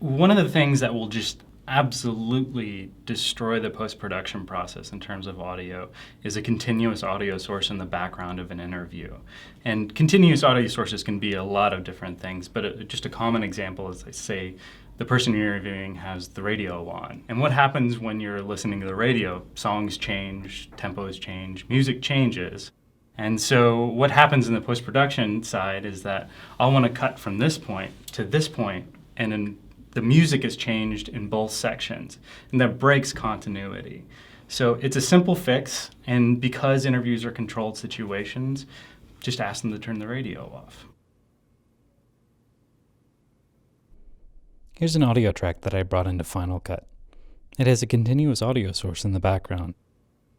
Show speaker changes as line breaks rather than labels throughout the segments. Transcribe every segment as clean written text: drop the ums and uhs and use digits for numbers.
One of the things that will just absolutely destroy the post-production process in terms of audio is a continuous audio source in the background of an interview. And continuous audio sources can be a lot of different things, but just a common example is, say, the person you're interviewing has the radio on. And what happens when you're listening to the radio? Songs change, tempos change, music changes. And so what happens in the post-production side is that I'll want to cut from this point to this point, and then the music is changed in both sections, and that breaks continuity. So it's a simple fix, and because interviews are controlled situations, just ask them to turn the radio off.
Here's an audio track that I brought into Final Cut. It has a continuous audio source in the background.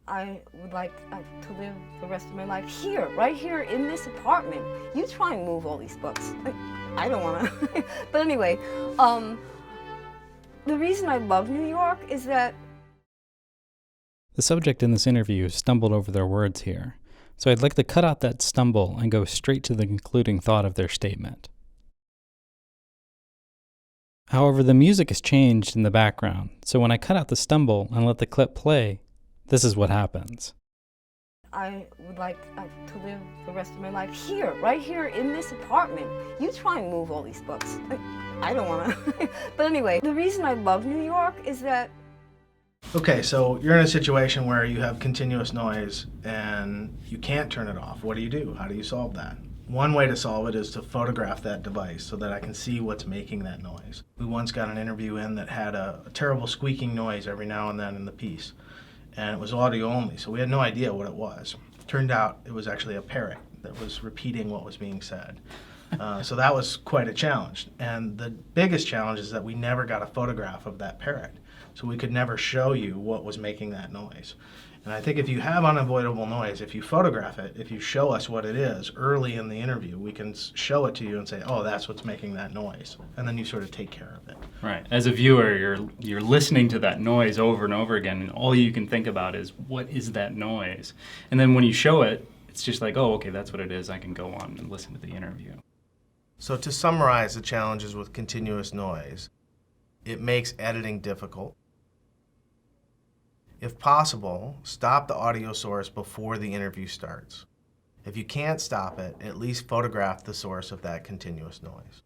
I would like to live the rest of my life here, right here in this apartment. You try and move all these books. I don't want to. But anyway, the reason I love New York is that...
The subject in this interview stumbled over their words here, so I'd like to cut out that stumble and go straight to the concluding thought of their statement. However, the music is changed in the background, so when I cut out the stumble and let the clip play, this is what happens.
I would like to live the rest of my life here, right here in this apartment. You try and move all these books. I don't want to. But anyway, the reason I love New York is that...
Okay, so you're in a situation where you have continuous noise and you can't turn it off. What do? How do you solve that? One way to solve it is to photograph that device so that I can see what's making that noise. We once got an interview in that had a terrible squeaking noise every now and then in the piece. And it was audio only, so we had no idea what it was. Turned out it was actually a parrot that was repeating what was being said. So that was quite a challenge. And the biggest challenge is that we never got a photograph of that parrot. So we could never show you what was making that noise. And I think if you have unavoidable noise, if you photograph it, if you show us what it is early in the interview, we can show it to you and say, oh, that's what's making that noise. And then you sort of take care of it.
Right. As a viewer, you're listening to that noise over and over again, and all you can think about is, what is that noise? And then when you show it, it's just like, oh, okay, that's what it is. I can go on and listen to the interview.
So to summarize the challenges with continuous noise, it makes editing difficult. If possible, stop the audio source before the interview starts. If you can't stop it, at least photograph the source of that continuous noise.